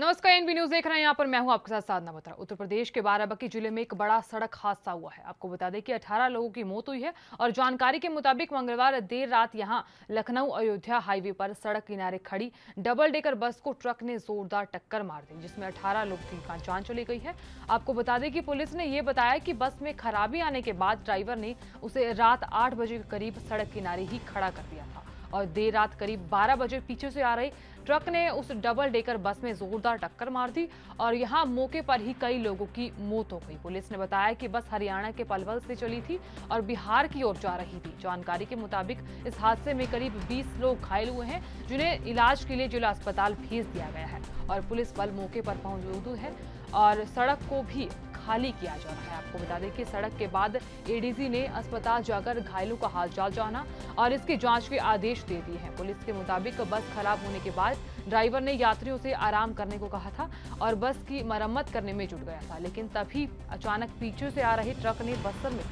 नमस्कार, NB news देख रहे हैं। यहाँ पर मैं हूं आपके साथ साधना बत्रा। उत्तर प्रदेश के बाराबंकी जिले में एक बड़ा सड़क हादसा हुआ है। आपको बता दें कि 18 लोगों की मौत हुई है और जानकारी के मुताबिक मंगलवार देर रात यहां लखनऊ अयोध्या हाईवे पर सड़क किनारे खड़ी डबल डेकर बस को ट्रक ने जोरदार टक्कर मार दी, जिसमें 18 लोगों की जान चली गई है। आपको बता दें कि पुलिस ने यह बताया कि बस में खराबी आने के बाद ड्राइवर ने उसे रात 8 बजे के करीब सड़क किनारे ही खड़ा कर दिया था और देर रात करीब 12 बजे पीछे से आ रही ट्रक ने उस डबल डेकर बस में जोरदार टक्कर मार दी और यहां मौके पर ही कई लोगों की मौत हो गई। पुलिस ने बताया कि बस हरियाणा के पलवल से चली थी और बिहार की ओर जा रही थी। जानकारी के मुताबिक इस हादसे में करीब 20 लोग घायल हुए हैं, जिन्हें इलाज के लिए जिला अस्पताल भेज दिया गया है और पुलिस बल मौके पर मौजूद है और सड़क को भी खाली किया जा रहा है। आपको बता दें कि सड़क के बाद एडीजी ने अस्पताल जाकर घायलों का हालचाल जाना और इसकी जांच के आदेश दे दिए हैं। पुलिस के मुताबिक बस खराब होने के बाद ड्राइवर ने यात्रियों से आराम करने को कहा था और बस की मरम्मत करने में जुट गया था, लेकिन तभी अचानक पीछे से आ रही ट्रक ने बस में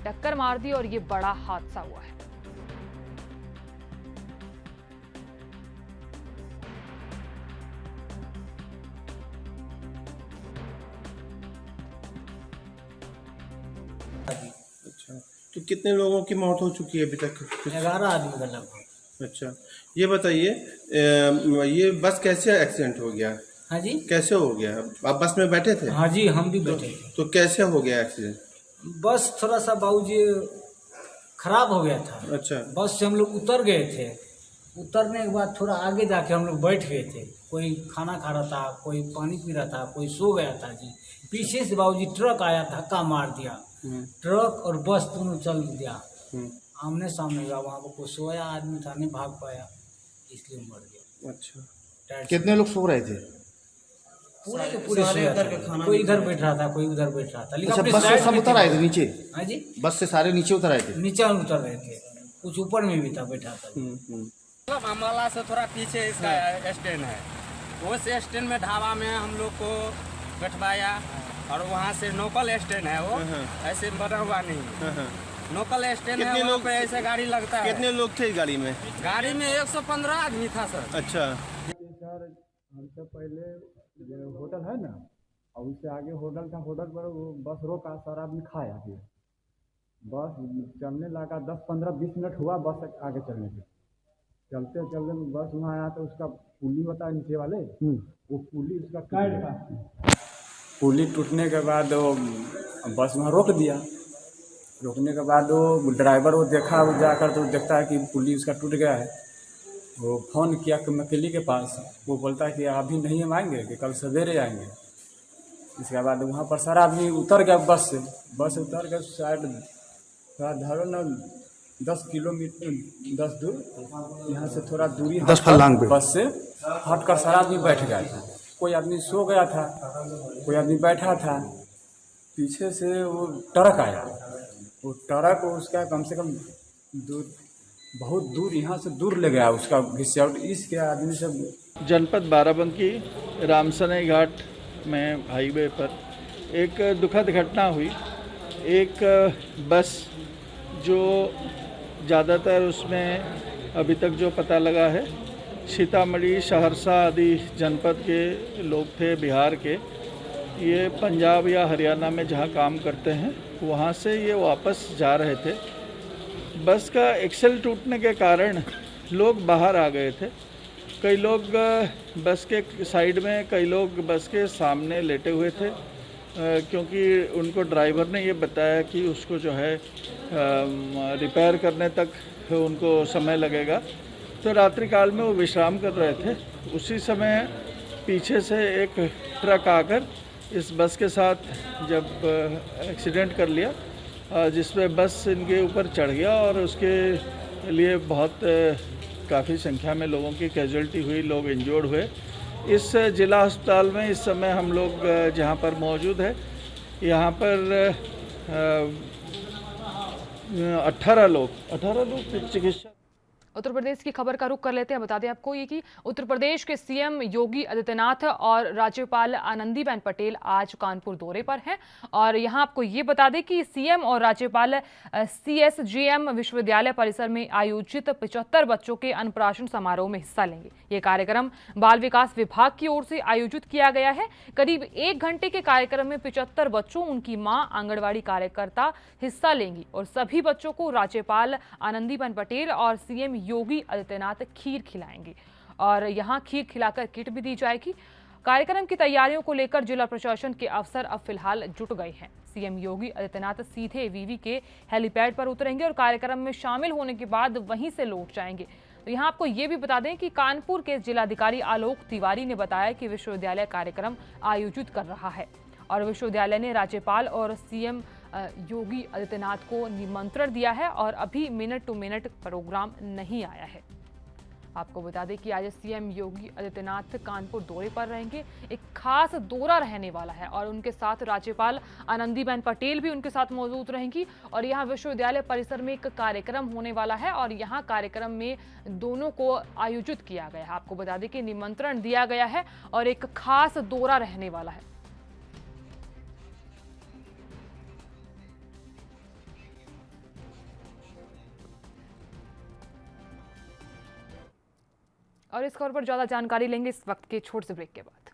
टक्कर मार दी और ये बड़ा हादसा हुआ है। अच्छा, तो कितने लोगों की मौत हो चुकी है अभी तक? 11 आदमी का लगभग। अच्छा, ये बताइए, ये बस कैसे एक्सीडेंट हो गया? हाँ जी, कैसे हो गया? आप बस में बैठे थे? हाँ जी, हम भी बैठे थे। तो कैसे हो गया एक्सीडेंट? बस थोड़ा सा बाबूजी खराब हो गया था। अच्छा। बस से हम लोग उतर गए थे। उतरने के बाद थोड़ा आगे जाके हम लोग बैठ गए थे। कोई खाना खा रहा था, कोई पानी पी रहा था, कोई सो गया था जी। पीछे से बाबूजी ट्रक आया, धक्का मार दिया। ट्रक और बस दोनों चल दिया। आमने सामने हुआ। वहाँ पर कोई सोया आदमी था, नहीं भाग पाया, इसलिए मर गया। अच्छा, कितने लोग सो रहे थे? पूरे के पूरे सोया था। कोई इधर बैठ रहा था, कोई उधर बैठ रहा था। लेकिन अच्छा, अपने बस से साइड सब में उतर थे। आए थे नीचे? हाँ जी, बस से सारे नीचे उतर आए थे? नीचे उतर रहे थे, कुछ ऊपर में भी था, बैठा था। मतलब अम्बाला से थोड़ा पीछे इसका स्टैंड है। उस स्टैंड में ढाबा में हम लोग को बैठवाया और वहाँ से लोकल स्टैंड है, वो ऐसे बना हुआ नहीं। लोकल स्टैंड है, वहाँ पे ऐसे गाड़ी लगता है। कितने लोग थे गाड़ी में? गाड़ी में 115 आदमी था सर। अच्छा। सर, हमसे पहले जो होटल है ना, और उससे आगे होटल था। होटल पर वो बस रोका, सारा आदमी खाया। फिर बस चलने लगा, 10-15-20 मिनट हुआ बस आगे चलने के। चलते चलते बस वहाँ आया तो उसका पुली होता है नीचे वाले, वो पुली उसका टूट गया। पुली टूटने के बाद वो बस वहाँ रोक दिया। रोकने के बाद वो ड्राइवर वो देखा, वो जाकर तो देखता है कि पुली उसका टूट गया है। वो फ़ोन किया मकेली के पास। वो बोलता है कि अभी नहीं हम आएंगे, कि कल सवेरे आएंगे। इसके बाद वहाँ पर सारा आदमी उतर गया बस से। बस उतर के शायद थोड़ा धरो ना 10 किलोमीटर 10 दूर, यहाँ से थोड़ा दूरी 10 फरलांग पे बस से हट कर सारा आदमी बैठ गया था। कोई आदमी सो गया था, कोई आदमी बैठा था। पीछे से वो ट्रक आया। वो ट्रक उसका कम से कम दूर, बहुत दूर, यहाँ से दूर ले गया उसका घिसावट। इसके आदमी सब जनपद बाराबंकी रामसने घाट में हाईवे पर एक दुखद घटना हुई। एक बस जो ज़्यादातर उसमें अभी तक जो पता लगा है सीतामढ़ी, सहरसा आदि जनपद के लोग थे, बिहार के। ये पंजाब या हरियाणा में जहाँ काम करते हैं वहाँ से ये वापस जा रहे थे। बस का एक्सल टूटने के कारण लोग बाहर आ गए थे। कई लोग बस के साइड में, कई लोग बस के सामने लेटे हुए थे, क्योंकि उनको ड्राइवर ने ये बताया कि उसको जो है रिपेयर करने तक उनको समय लगेगा। तो रात्रि काल में वो विश्राम कर रहे थे। उसी समय पीछे से एक ट्रक आकर इस बस के साथ जब एक्सीडेंट कर लिया, जिसमें बस इनके ऊपर चढ़ गया और उसके लिए बहुत काफ़ी संख्या में लोगों की कैजुअल्टी हुई, लोग इंजर्ड हुए। इस जिला अस्पताल में इस समय हम लोग जहाँ पर मौजूद है, यहाँ पर 18 लोग चिकित्सा उत्तर प्रदेश की खबर का रुख कर लेते हैं। बता दें आपको ये कि उत्तर प्रदेश के सीएम योगी आदित्यनाथ और राज्यपाल आनंदीबेन पटेल आज कानपुर दौरे पर हैं और यहां आपको ये बता दें कि सीएम और राज्यपाल सीएसजेएम विश्वविद्यालय परिसर में आयोजित 75 बच्चों के अन्नप्राशन समारोह में हिस्सा लेंगे। ये कार्यक्रम बाल विकास विभाग की ओर से आयोजित किया गया है। करीब 1 घंटे के कार्यक्रम में 75 बच्चों, उनकी मां, आंगनबाड़ी कार्यकर्ता हिस्सा लेंगी और सभी बच्चों को राज्यपाल आनंदीबेन पटेल और सीएम योगी आदित्यनाथ खीर खिलाएंगे और यहां खीर खिलाकर किट भी दी जाएगी। कार्यक्रम की तैयारियों को लेकर जिला प्रशासन के अफसर अब फिलहाल जुट गए हैं। सीएम योगी आदित्यनाथ सीधे वीवी के हेलीपैड पर उतरेंगे और कार्यक्रम में शामिल होने के बाद वहीं से लौट जाएंगे। तो यहाँ आपको ये भी बता दें कि कानपुर के जिलाधिकारी आलोक तिवारी ने बताया कि विश्वविद्यालय कार्यक्रम आयोजित कर रहा है और विश्वविद्यालय ने राज्यपाल और सीएम योगी आदित्यनाथ को निमंत्रण दिया है और अभी मिनट टू मिनट प्रोग्राम नहीं आया है। आपको बता दें कि आज सीएम योगी आदित्यनाथ कानपुर दौरे पर रहेंगे। एक खास दौरा रहने वाला है और उनके साथ राज्यपाल आनंदीबेन पटेल भी उनके साथ मौजूद रहेंगी और यहाँ विश्वविद्यालय परिसर में एक कार्यक्रम होने वाला है और यहाँ कार्यक्रम में दोनों को आयोजित किया गया है। आपको बता दें कि निमंत्रण दिया गया है और एक खास दौरा रहने वाला है। और इस खबर पर ज्यादा जानकारी लेंगे इस वक्त के छोटे से ब्रेक के बाद।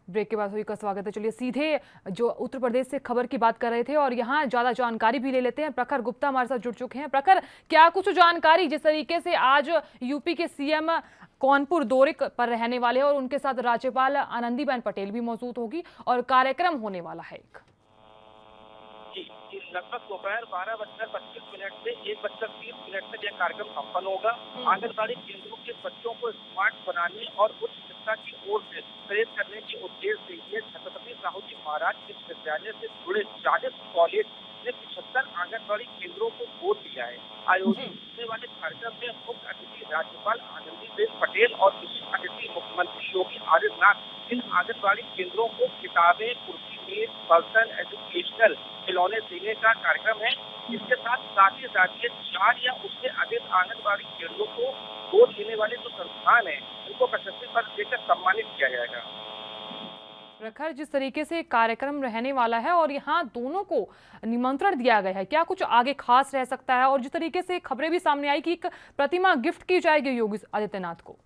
ब्रेक के बाद हुई का स्वागत है। चलिए सीधे जो उत्तर प्रदेश से खबर की बात कर रहे थे और यहाँ ज्यादा जानकारी भी ले लेते हैं। प्रखर गुप्ता हमारे साथ जुड़ चुके हैं। प्रखर, क्या कुछ जानकारी, जिस तरीके से आज यूपी के सीएम कानपुर दौरे पर रहने वाले हैं और उनके साथ राज्यपाल आनंदीबेन पटेल भी मौजूद होगी और कार्यक्रम होने वाला है एक। लगभग दोपहर 12:25 से 1:30 तक यह कार्यक्रम संपन्न होगा। आंगनबाड़ी केंद्रों के बच्चों को स्मार्ट बनाने और उच्च शिक्षा की ओर से प्रेरित करने के उद्देश्य से ये छत्रपति साहू जी महाराज विश्वविद्यालय से जुड़े 40 कॉलेज ने 75 आंगनबाड़ी केंद्रों को गोद लिया है। आयोजित होने वाले कार्यक्रम में मुख्य अतिथि राज्यपाल आनंदीबेन पटेल और विशिष्ट अतिथि मुख्यमंत्री योगी आदित्यनाथ इन आंगनबाड़ी केंद्रों को किताबें, कुर्सी मेज, बर्तन, एजुकेशनल खिलौने देने का कार्यक्रम है। इसके साथ ही राज्य 4 या उससे अधिक आंगनबाड़ी केंद्रों को गोद लेने वाले जो संस्थान है उनको प्रशस्ति पत्र देकर सम्मानित किया जाएगा। प्रखर, जिस तरीके से कार्यक्रम रहने वाला है और यहाँ दोनों को निमंत्रण दिया गया है, क्या कुछ आगे खास रह सकता है? और जिस तरीके से खबरें भी सामने आई कि एक प्रतिमा गिफ्ट की जाएगी योगी आदित्यनाथ को।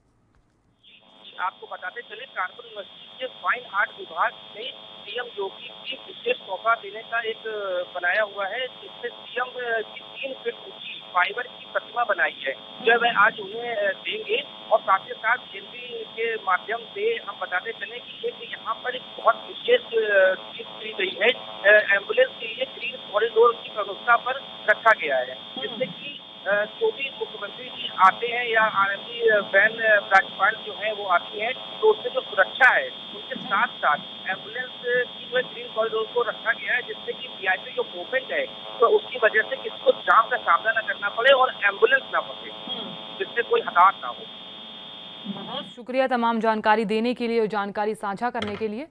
आपको बताते चले, कानपुर यूनिवर्सिटी के फाइन आर्ट विभाग ने सीएम योगी की विशेष तोहफा देने का एक बनाया हुआ है, जिससे सीएम की 3 फीट ऊंची फाइबर की प्रतिमा बनाई है जो वह आज उन्हें देंगे। और साथ ही साथ जेएनबी के माध्यम से हम बताते चले कि एक यहाँ पर एक बहुत विशेष चीज की गई है। एम्बुलेंस के लिए ग्रीन कॉरिडोर की व्यवस्था पर रखा गया है, जिससे कि जो भी मुख्यमंत्री जी आते हैं या आनंदीबेन राज्यपाल जो है वो आती हैं, तो उससे जो सुरक्षा है उनके साथ साथ एम्बुलेंस की जो ग्रीन कॉरिडोर को रखा गया है, जिससे कि वीआईपी जो मूवमेंट है तो उसकी वजह से किसी को जाम का सामना न करना पड़े और एम्बुलेंस ना फंसे, जिससे कोई हादसा ना हो। बहुत शुक्रिया तमाम जानकारी देने के लिए और जानकारी साझा करने के लिए।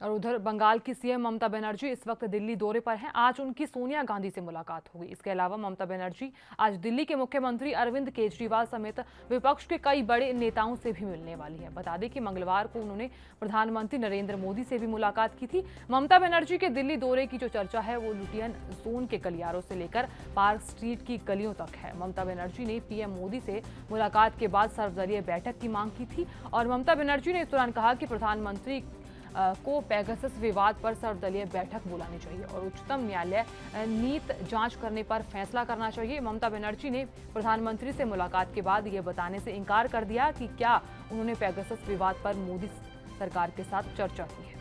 और उधर बंगाल की सीएम ममता बनर्जी इस वक्त दिल्ली दौरे पर हैं। आज उनकी सोनिया गांधी से मुलाकात होगी। इसके अलावा ममता बनर्जी आज दिल्ली के मुख्यमंत्री अरविंद केजरीवाल समेत विपक्ष के कई बड़े नेताओं से भी मिलने वाली है। बता दें कि मंगलवार को उन्होंने प्रधानमंत्री नरेंद्र मोदी से भी मुलाकात की थी। ममता बनर्जी के दिल्ली दौरे की जो चर्चा है वो लुटियन जोन के गलियारों से लेकर पार्क स्ट्रीट की गलियों तक है। ममता बनर्जी ने पीएम मोदी से मुलाकात के बाद सर्वदलीय बैठक की मांग की थी और ममता बनर्जी ने इस दौरान कहा कि प्रधानमंत्री को पेगासस विवाद पर सर्वदलीय बैठक बुलानी चाहिए और उच्चतम न्यायालय नीट जांच करने पर फैसला करना चाहिए। ममता बनर्जी ने प्रधानमंत्री से मुलाकात के बाद ये बताने से इनकार कर दिया कि क्या उन्होंने पेगासस विवाद पर मोदी सरकार के साथ चर्चा की है।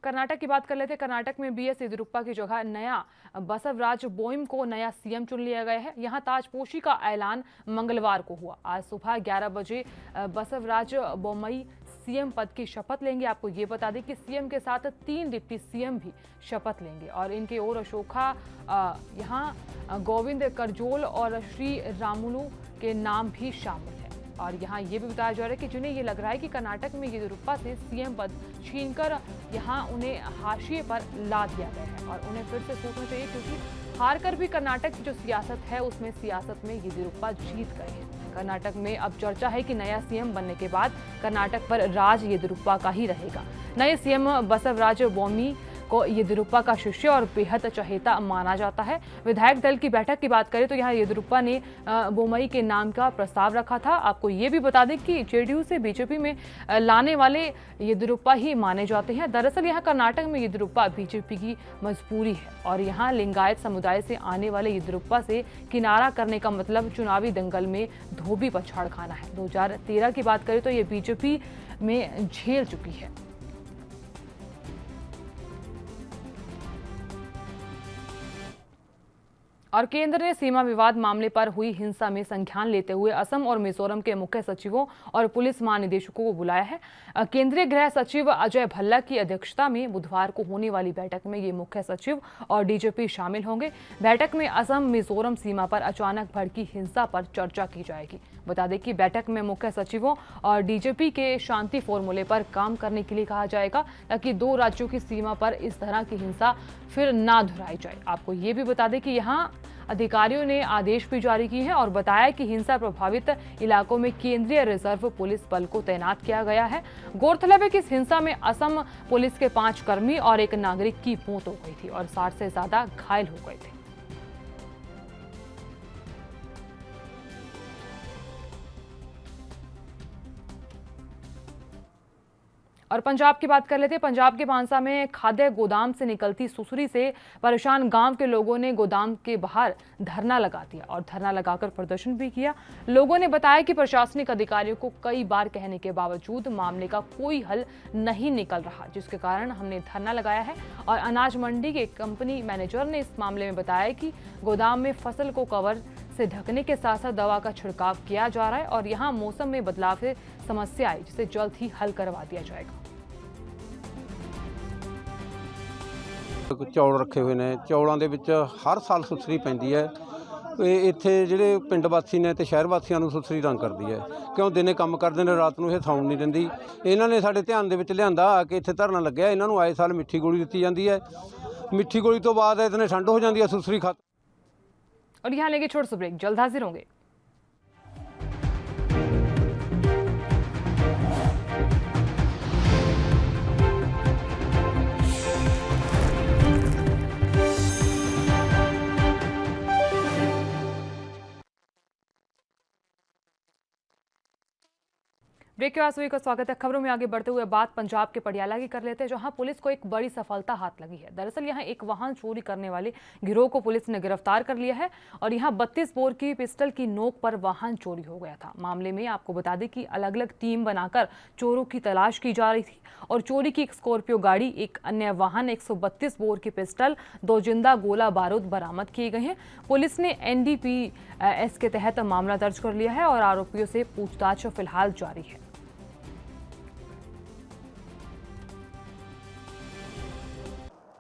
कर्नाटक की बात कर लेते हैं। कर्नाटक में बीएस येदियुरप्पा की जगह नया बसवराज बोइम को नया सीएम चुन लिया गया है। यहां ताजपोशी का ऐलान मंगलवार को हुआ। आज सुबह 11 बजे बसवराज बोम्मई सीएम पद की शपथ लेंगे। आपको ये बता दें कि सीएम के साथ 3 डिप्टी सीएम भी शपथ लेंगे और इनके ओर अशोका यहाँ गोविंद करजोल और श्री रामुलु के नाम भी शामिल है। और यहाँ ये भी बताया जा रहा है कि जिन्हें ये लग रहा है कि कर्नाटक में येदियुरप्पा से सीएम पद छीनकर यहाँ उन्हें हाशिए पर ला दिया गया है और उन्हें फिर से सोचना चाहिए, क्योंकि हार कर भी कर्नाटक की जो सियासत है उसमें सियासत में येदियुरप्पा जीत गए हैं। कर्नाटक में अब चर्चा है कि नया सीएम बनने के बाद कर्नाटक पर राज येदियुरप्पा का ही रहेगा। नए सीएम बसवराज बोम्मई को येदियुरप्पा का शिष्य और बेहद चहेता माना जाता है। विधायक दल की बैठक की बात करें तो यहाँ येदियुरप्पा ने बोम्मई के नाम का प्रस्ताव रखा था। आपको ये भी बता दें कि जेडीयू से बीजेपी में लाने वाले येदियुरप्पा ही माने जाते हैं। दरअसल यहाँ कर्नाटक में येदियुरप्पा बीजेपी की मजबूरी है और यहाँ लिंगायत समुदाय से आने वाले येदियुरप्पा से किनारा करने का मतलब चुनावी दंगल में धोबी पछाड़ खाना है। 2013 की बात करें तो ये बीजेपी में झेल चुकी है। और केंद्र ने सीमा विवाद मामले पर हुई हिंसा में संज्ञान लेते हुए असम और मिजोरम के मुख्य सचिवों और पुलिस महानिदेशकों को बुलाया है। केंद्रीय गृह सचिव अजय भल्ला की अध्यक्षता में बुधवार को होने वाली बैठक में ये मुख्य सचिव और डीजीपी शामिल होंगे। बैठक में असम मिजोरम सीमा पर अचानक भड़की हिंसा पर चर्चा की जाएगी। बता दें कि बैठक में मुख्य सचिवों और डीजीपी के शांति फॉर्मूले पर काम करने के लिए कहा जाएगा, ताकि 2 राज्यों की सीमा पर इस तरह की हिंसा फिर ना दोहराई जाए। आपको ये भी बता दें कि यहाँ अधिकारियों ने आदेश भी जारी किए हैं और बताया कि हिंसा प्रभावित इलाकों में केंद्रीय रिजर्व पुलिस बल को तैनात किया गया है। गौरतलब है कि इस हिंसा में असम पुलिस के 5 कर्मी और 1 नागरिक की मौत हो गई थी और 60 से ज्यादा घायल हो गए थे। और पंजाब की बात कर लेते हैं। पंजाब के मानसा में खाद्य गोदाम से निकलती सुसरी से परेशान गांव के लोगों ने गोदाम के बाहर धरना लगा दिया और धरना लगाकर प्रदर्शन भी किया। लोगों ने बताया कि प्रशासनिक अधिकारियों को कई बार कहने के बावजूद मामले का कोई हल नहीं निकल रहा, जिसके कारण हमने धरना लगाया है। और अनाज मंडी के कंपनी मैनेजर ने इस मामले में बताया कि गोदाम में फसल को कवर से ढकने के साथ साथ दवा का छिड़काव किया जा रहा है और यहाँ मौसम में बदलाव से समस्या आई, जिसे जल्द ही हल करवा दिया जाएगा। चौल रखे हुए ने, चौलों के विच हर साल सुसरी पैंदी है। इत्थे ਜਿਹੜੇ ਪਿੰਡ ਵਾਸੀ ਨੇ ਤੇ ਸ਼ਹਿਰ ਵਾਸੀਆਂ ਨੂੰ ਸੁਸਰੀ ਤੰਗ ਕਰਦੀ ਹੈ, ਕਿਉਂ ਦਿਨੇ ਕੰਮ ਕਰਦੇ ਨੇ, ਰਾਤ ਨੂੰ ਇਹ ਸੌਣ ਨਹੀਂ ਦਿੰਦੀ। ਇਹਨਾਂ ਨੇ ਸਾਡੇ ਧਿਆਨ ਦੇ ਵਿੱਚ ਲਿਆਂਦਾ ਕਿ ਇੱਥੇ ਧਰਨਾ ਲੱਗਿਆ, ਇਹਨਾਂ ਨੂੰ ਆਏ ਸਾਲ ਮਿੱਠੀ ਗੋਲੀ ਦਿੱਤੀ ਜਾਂਦੀ ਹੈ। ਮਿੱਠੀ ਗੋਲੀ ਤੋਂ ਬਾਅਦ ਇਤਨੇ ਠੰਡ ਹੋ ਜਾਂਦੀ ਹੈ, ਸੁਸਰੀ ਖਤਮ। और यहाँ लेंगे छोटे से ब्रेक, जल्द हाजिर होंगे। ब्रेक के बाद सभी का स्वागत है। खबरों में आगे बढ़ते हुए बात पंजाब के पटियाला की कर लेते हैं, जहां पुलिस को एक बड़ी सफलता हाथ लगी है। दरअसल यहां एक वाहन चोरी करने वाले गिरोह को पुलिस ने गिरफ्तार कर लिया है और यहां 32 बोर की पिस्टल की नोक पर वाहन चोरी हो गया था। मामले में आपको बता दें कि अलग अलग टीम बनाकर चोरों की तलाश की जा रही थी और चोरी की एक स्कॉर्पियो गाड़ी, एक अन्य वाहन, 132 बोर की पिस्टल, 2 जिंदा गोला बारूद बरामद किए गए हैं। पुलिस ने NDPS के तहत मामला दर्ज कर लिया है और आरोपियों से पूछताछ फिलहाल जारी है।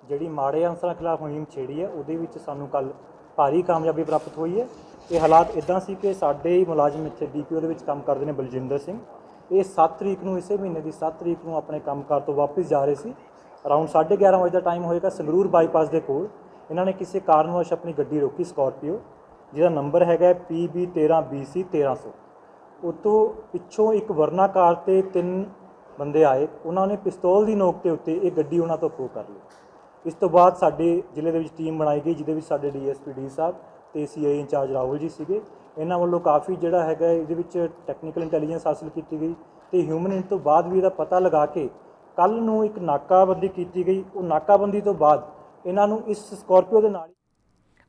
ਜਿਹੜੀ ਮਾੜੇ ਅੰਸਰਾਂ ਖਿਲਾਫ ਮੁਹਿੰਮ ਛੇੜੀ ਹੈ ਉਹਦੇ ਵਿੱਚ ਸਾਨੂੰ ਕੱਲ ਭਾਰੀ ਕਾਮਯਾਬੀ ਪ੍ਰਾਪਤ ਹੋਈ ਹੈ। ਇਹ ਹਾਲਾਤ ਇਦਾਂ ਸੀ ਕਿ ਸਾਡੇ ਹੀ ਮੁਲਾਜ਼ਮ ਇੱਥੇ DPO ਦੇ ਵਿੱਚ ਕੰਮ ਕਰਦੇ ਨੇ ਬਲਜਿੰਦਰ ਸਿੰਘ, ਇਹ 7 ਤਰੀਕ ਨੂੰ, ਇਸੇ ਮਹੀਨੇ ਦੀ 7 ਤਰੀਕ ਨੂੰ ਆਪਣੇ ਕੰਮਕਾਰ ਤੋਂ ਵਾਪਸ ਜਾ ਰਹੇ ਸੀ। ਅਰਾਊਂਡ 11:30 ਵਜੇ ਦਾ ਟਾਈਮ ਹੋਏਗਾ। ਸੰਗਰੂਰ ਬਾਈਪਾਸ ਦੇ ਕੋਲ ਇਹਨਾਂ ਨੇ ਕਿਸੇ ਕਾਰਨਵਸ਼ ਆਪਣੀ ਗੱਡੀ ਰੋਕੀ, ਸਕਾਰਪੀਓ, ਜਿਹਦਾ ਨੰਬਰ ਹੈਗਾ PB 13BC 1300। ਉਤੋਂ ਪਿੱਛੋਂ ਇੱਕ ਵਰਨਾ ਕਾਰ ਤੇ 3 ਬੰਦੇ ਆਏ, ਉਹਨਾਂ ਨੇ ਪਿਸਤੌਲ ਦੀ ਨੋਕ ਦੇ ਉੱਤੇ ਇਹ ਗੱਡੀ ਉਹਨਾਂ ਤੋਂ ਖੋਹ ਕਰ ਲਈ। ਇਸ ਤੋਂ ਬਾਅਦ ਸਾਡੇ ਜ਼ਿਲ੍ਹੇ ਦੇ ਵਿੱਚ ਟੀਮ ਬਣਾਈ ਗਈ, ਜਿਹਦੇ ਵਿੱਚ ਸਾਡੇ DSP D ਸਾਹਿਬ ਤੇ CI ਇੰਚਾਰਜ ਰਾਹੁਲ ਜੀ ਸੀਗੇ। ਇਹਨਾਂ ਵੱਲੋਂ ਕਾਫੀ ਜਿਹੜਾ ਹੈਗਾ ਇਹਦੇ ਵਿੱਚ ਟੈਕਨੀਕਲ ਇੰਟੈਲੀਜੈਂਸ ਹਾਸਲ ਕੀਤੀ ਗਈ ਤੇ ਹਿਊਮਨ ਇੰਟ ਤੋਂ ਬਾਅਦ ਵੀ ਇਹਦਾ ਪਤਾ ਲਗਾ ਕੇ ਕੱਲ ਨੂੰ ਇੱਕ ਨਾਕਾਬੰਦੀ ਕੀਤੀ ਗਈ। ਉਹ ਨਾਕਾਬੰਦੀ ਤੋਂ ਬਾਅਦ ਇਹਨਾਂ ਨੂੰ ਇਸ ਸਕਾਰਪੀਓ ਦੇ ਨਾਲ।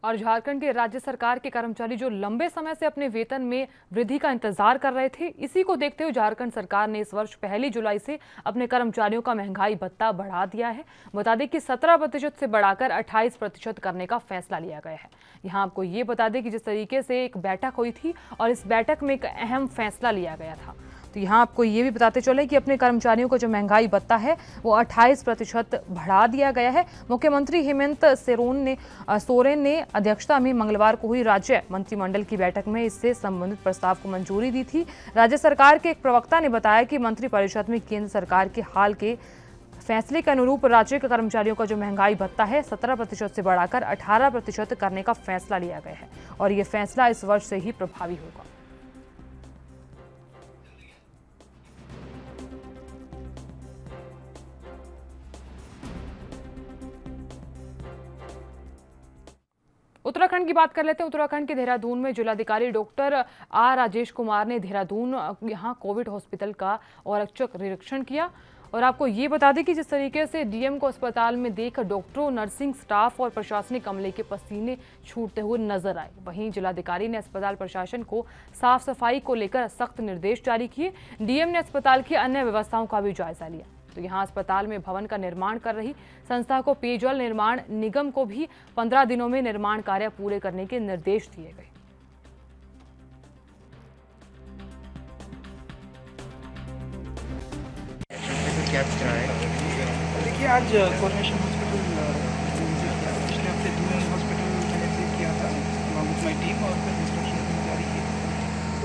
और झारखंड के राज्य सरकार के कर्मचारी जो लंबे समय से अपने वेतन में वृद्धि का इंतजार कर रहे थे, इसी को देखते हुए झारखंड सरकार ने इस वर्ष 1 जुलाई से अपने कर्मचारियों का महंगाई भत्ता बढ़ा दिया है। बता दें कि 17% से बढ़ाकर 28% करने का फैसला लिया गया है। यहाँ आपको ये बता दें कि जिस तरीके से एक बैठक हुई थी और इस बैठक में एक अहम फैसला लिया गया था। तो यहाँ आपको ये भी बताते चले कि अपने कर्मचारियों को जो महंगाई भत्ता है वो 28% बढ़ा दिया गया है। मुख्यमंत्री हेमंत सोरेन ने अध्यक्षता में मंगलवार को हुई राज्य मंत्रिमंडल की बैठक में इससे संबंधित प्रस्ताव को मंजूरी दी थी। राज्य सरकार के एक प्रवक्ता ने बताया कि मंत्रिपरिषद में केंद्र सरकार के हाल के फैसले के अनुरूप राज्य के कर्मचारियों का जो महंगाई भत्ता है 17% से बढ़ाकर 18% करने का फैसला लिया गया है और ये फैसला इस वर्ष से ही प्रभावी होगा। उत्तराखंड की बात कर लेते हैं। उत्तराखंड के देहरादून में जिलाधिकारी डॉक्टर आर राजेश कुमार ने देहरादून यहाँ कोविड हॉस्पिटल का औचक निरीक्षण किया और आपको ये बता दें कि जिस तरीके से डीएम को अस्पताल में देख डॉक्टरों, नर्सिंग स्टाफ और प्रशासनिक अमले के पसीने छूटते हुए नजर आए, वहीं जिलाधिकारी ने अस्पताल प्रशासन को साफ सफाई को लेकर सख्त निर्देश जारी किए। डीएम ने अस्पताल की अन्य व्यवस्थाओं का भी जायजा लिया। तो यहाँ अस्पताल में भवन का निर्माण कर रही संस्था को पेयजल निर्माण निगम को भी 15 दिनों में निर्माण कार्य पूरे करने के निर्देश दिए गए। देखिए, आज कोऑर्डिनेशन हॉस्पिटल पिछले हफ्ते दून हॉस्पिटल मैंने विजिट किया था विद माई टीम और फिर इंस्ट्रक्शन जारी की।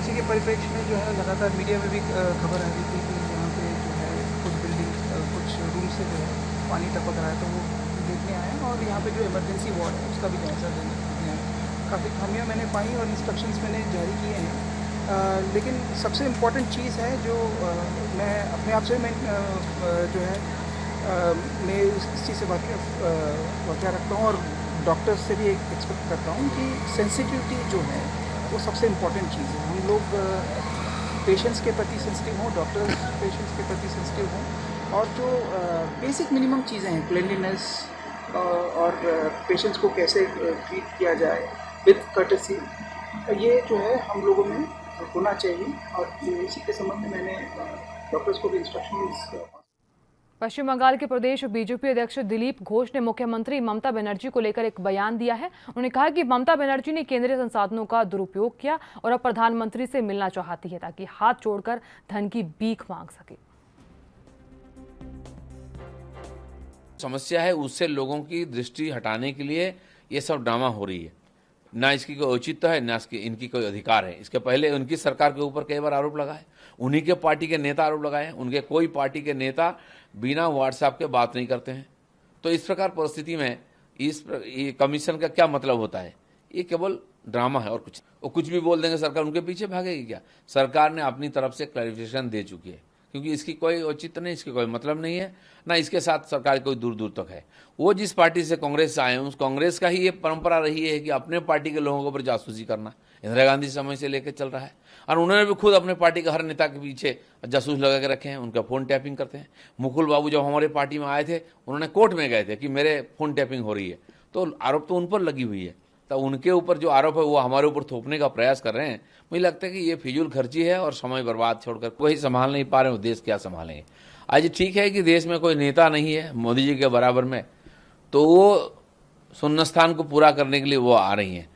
उसी के परिप्रेक्ष्य में जो है लगातार मीडिया में भी खबर आ रही थी कि यहाँ पे जो है कुछ बिल्डिंग कुछ रूम से जो है पानी टपक रहा है, तो वो देखने आए और यहाँ पे जो इमरजेंसी वार्ड है उसका भी जायजा लेने आए। काफ़ी खामियाँ मैंने पाई और इंस्ट्रक्शंस मैंने जारी किए हैं। लेकिन सबसे इम्पॉर्टेंट चीज़ है जो मैं अपने आप से मैं जो है मैं इस चीज़ से वाक़या रखता हूँ और डॉक्टर्स से भी एक्सपेक्ट करता हूँ कि सेंसिटिविटी जो है वो सबसे इम्पॉर्टेंट चीज़ है। हम लोग पेशेंट्स के प्रति सेंसिटिव हों, डॉक्टर्स पेशेंट्स के प्रति सेंसिटिव हों और जो बेसिक मिनिमम चीज़ें हैं क्लीनलीनेस और पेशेंट्स को कैसे ट्रीट किया जाए विद कर्टेसी, ये जो है हम लोगों में होना चाहिए और इसी के संबंध में मैंने डॉक्टर्स को भी इंस्ट्रक्शंस। पश्चिम बंगाल के प्रदेश बीजेपी अध्यक्ष दिलीप घोष ने मुख्यमंत्री ममता बनर्जी को लेकर एक बयान दिया है। उन्होंने कहा कि ममता बनर्जी ने केंद्रीय संसाधनों का दुरुपयोग किया और अब प्रधानमंत्री से मिलना चाहती है ताकि हाथ जोड़कर धन की भीख मांग सके। समस्या है उससे लोगों की दृष्टि हटाने के लिए ये सब ड्रामा हो रही है। ना इसकी कोई औचित्य है, ना इनकी कोई अधिकार है। इसके पहले उनकी सरकार के ऊपर कई बार आरोप लगाए, उन्हीं के पार्टी के नेता आरोप लगाए। उनके कोई पार्टी के नेता बिना व्हाट्सएप के बात नहीं करते हैं। तो इस प्रकार परिस्थिति में ये कमीशन का क्या मतलब होता है? ये केवल ड्रामा है और कुछ भी बोल देंगे, सरकार उनके पीछे भागेगी क्या? सरकार ने अपनी तरफ से क्लैरिफिकेशन दे चुकी है, क्योंकि इसकी कोई औचित्य नहीं, इसकी कोई मतलब नहीं है, ना इसके साथ सरकार कोई दूर दूर तक है। वो जिस पार्टी से कांग्रेस से आए हैं, उस कांग्रेस का ही ये परंपरा रही है कि अपने पार्टी के लोगों के ऊपर जासूसी करना, इंदिरा गांधी समय से लेकर चल रहा है। और उन्होंने भी खुद अपने पार्टी के हर नेता के पीछे जासूस लगा के रखे हैं, उनका फ़ोन टैपिंग करते हैं। मुकुल बाबू जब हमारे पार्टी में आए थे, उन्होंने कोर्ट में गए थे कि मेरे फ़ोन टैपिंग हो रही है, तो आरोप तो उन पर लगी हुई है। तो उनके ऊपर जो आरोप है वो हमारे ऊपर थोपने का प्रयास कर रहे हैं। मुझे लगता है कि ये फिजूल खर्ची है और समय बर्बाद छोड़कर कोई संभाल नहीं पा रहे हो, देश क्या संभालेंगे। आज ठीक है कि देश में कोई नेता नहीं है मोदी जी के बराबर में, तो वो शून्यस्थान को पूरा करने के लिए वो आ रही हैं।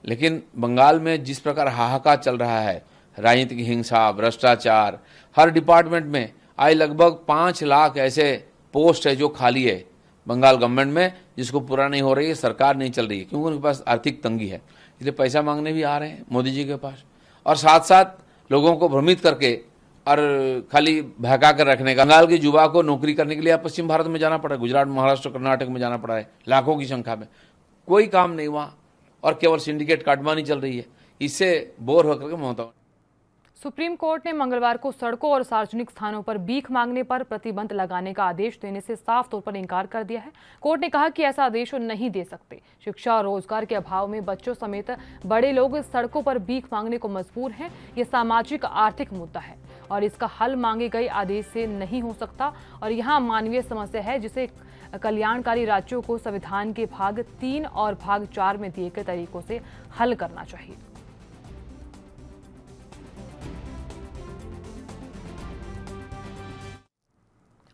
लेकिन बंगाल में जिस प्रकार हाहाकार चल रहा है, राजनीतिक हिंसा, भ्रष्टाचार, हर डिपार्टमेंट में आज लगभग 5 लाख ऐसे पोस्ट है जो खाली है बंगाल गवर्नमेंट में, जिसको पूरा नहीं हो रही है, सरकार नहीं चल रही है, क्योंकि उनके पास आर्थिक तंगी है। इसलिए पैसा मांगने भी आ रहे हैं मोदी जी के पास, और साथ साथ लोगों को भ्रमित करके और खाली बहका कर रखने का। बंगाल के युवा को नौकरी करने के लिए आप पश्चिम भारत में जाना पड़ा है, गुजरात, महाराष्ट्र, कर्नाटक में जाना पड़ा है, लाखों की संख्या में। कोई काम नहीं वहाँ, और केवल सिंडिकेट काटमानी चल रही है। इससे बोर होकर के ममता। सुप्रीम कोर्ट ने मंगलवार को सड़कों और सार्वजनिक स्थानों पर भीख मांगने पर प्रतिबंध लगाने का आदेश देने से साफ तौर पर इनकार कर दिया है। कोर्ट ने कहा कि ऐसा आदेश नहीं दे सकते। शिक्षा और रोजगार के अभाव में बच्चों समेत बड़े लोग सड़कों पर भीख मांगने को मजबूर हैं। ये सामाजिक आर्थिक मुद्दा है और इसका हल मांगे गए आदेश से नहीं हो सकता, और यहाँ मानवीय समस्या है जिसे कल्याणकारी राज्यों को संविधान के भाग 3 और भाग 4 में दिए गए तरीकों से हल करना चाहिए।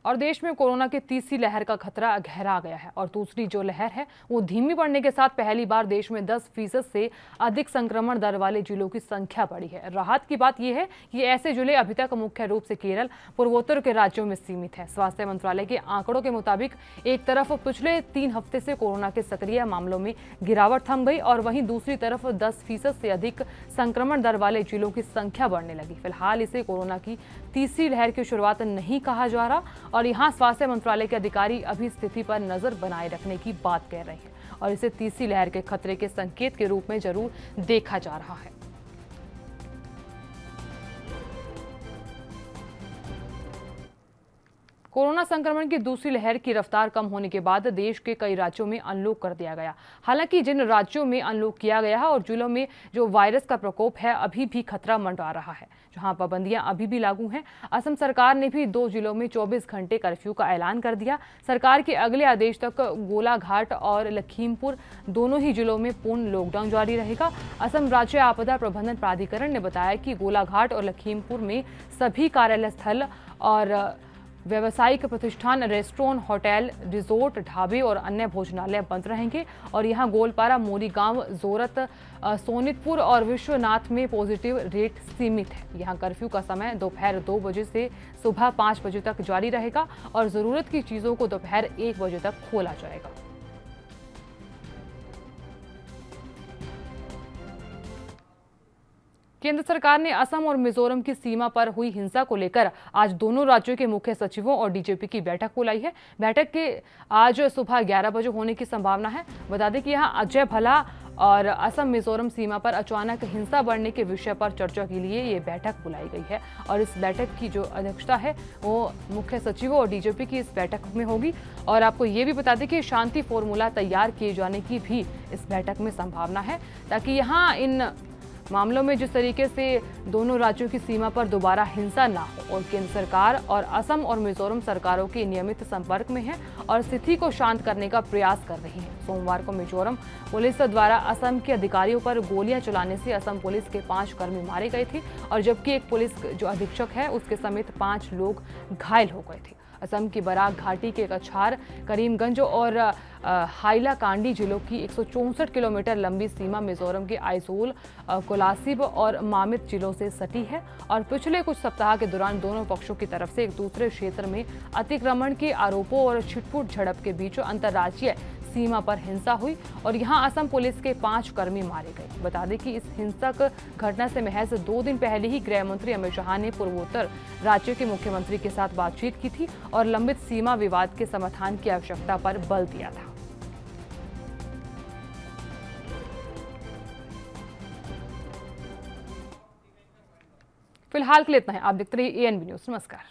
और देश में कोरोना की तीसरी लहर का खतरा गहरा गया है और दूसरी जो लहर है वो धीमी पड़ने के साथ पहली बार देश में 10% से अधिक संक्रमण दर वाले जिलों की संख्या बढ़ी है। राहत की बात यह है कि ऐसे जिले अभी तक मुख्य रूप से केरल, पूर्वोत्तर के राज्यों में सीमित है। स्वास्थ्य मंत्रालय के आंकड़ों के मुताबिक एक तरफ पिछले 3 हफ्ते से कोरोना के सक्रिय मामलों में गिरावट थम गई और वहीं दूसरी तरफ 10% से अधिक संक्रमण दर वाले जिलों की संख्या बढ़ने लगी। फिलहाल इसे कोरोना की तीसरी लहर की शुरुआत नहीं कहा जा रहा और यहाँ स्वास्थ्य मंत्रालय के अधिकारी अभी स्थिति पर नजर बनाए रखने की बात कह रहे हैं और इसे तीसरी लहर के खतरे के संकेत के रूप में जरूर देखा जा रहा है। कोरोना संक्रमण की दूसरी लहर की रफ्तार कम होने के बाद देश के कई राज्यों में अनलॉक कर दिया गया। हालांकि जिन राज्यों में अनलॉक किया गया है और जिलों में जो वायरस का प्रकोप है अभी भी खतरा मंडरा रहा है, जहां पाबंदियां अभी भी लागू हैं। असम सरकार ने भी 2 जिलों में 24 घंटे कर्फ्यू का ऐलान कर दिया। सरकार के अगले आदेश तक गोलाघाट और लखीमपुर दोनों ही जिलों में पूर्ण लॉकडाउन जारी रहेगा। असम राज्य आपदा प्रबंधन प्राधिकरण ने बताया कि गोलाघाट और लखीमपुर में सभी कार्यालय स्थल और व्यावसायिक प्रतिष्ठान, रेस्टोरेंट, होटल, रिजोर्ट, ढाबे और अन्य भोजनालय बंद रहेंगे और यहां गोलपारा, मोरीगांव, जोरत, सोनितपुर और विश्वनाथ में पॉजिटिव रेट सीमित है। यहां कर्फ्यू का समय दोपहर 2 बजे से सुबह 5 बजे तक जारी रहेगा और जरूरत की चीजों को दोपहर 1 बजे तक खोला जाएगा। केंद्र सरकार ने असम और मिजोरम की सीमा पर हुई हिंसा को लेकर आज दोनों राज्यों के मुख्य सचिवों और डीजीपी की बैठक बुलाई है। बैठक के आज सुबह 11 बजे होने की संभावना है। बता दें कि यहां अजय भला और असम मिजोरम सीमा पर अचानक हिंसा बढ़ने के विषय पर चर्चा के लिए ये बैठक बुलाई गई है और इस बैठक की जो अध्यक्षता है वो मुख्य सचिवों और डीजीपी की इस बैठक में होगी। और आपको ये भी बता दें कि शांति फॉर्मूला तैयार किए जाने की भी इस बैठक में संभावना है ताकि यहाँ इन मामलों में जिस तरीके से दोनों राज्यों की सीमा पर दोबारा हिंसा ना हो और केंद्र सरकार और असम और मिजोरम सरकारों के नियमित संपर्क में है और स्थिति को शांत करने का प्रयास कर रही है। सोमवार को मिजोरम पुलिस द्वारा असम के अधिकारियों पर गोलियां चलाने से असम पुलिस के 5 कर्मी मारे गए थे और जबकि एक पुलिस जो अधीक्षक है उसके समेत 5 लोग घायल हो गए थे। असम की बराक घाटी के कछार, करीमगंज और हाइलाकांडी जिलों की 164 किलोमीटर लंबी सीमा मिजोरम के आइजोल, कोलासिब और मामित जिलों से सटी है और पिछले कुछ सप्ताह के दौरान दोनों पक्षों की तरफ से एक दूसरे क्षेत्र में अतिक्रमण के आरोपों और छिटपुट झड़प के बीच अंतर्राज्यीय सीमा पर हिंसा हुई और यहां असम पुलिस के 5 कर्मी मारे गए। बता दें कि इस हिंसक घटना से महज 2 दिन पहले ही गृह मंत्री अमित शाह ने पूर्वोत्तर राज्य के मुख्यमंत्री के साथ बातचीत की थी और लंबित सीमा विवाद के समाधान की आवश्यकता पर बल दिया था। फिलहाल के लिए इतना है। आप देखते रहिए ANB न्यूज़। नमस्कार।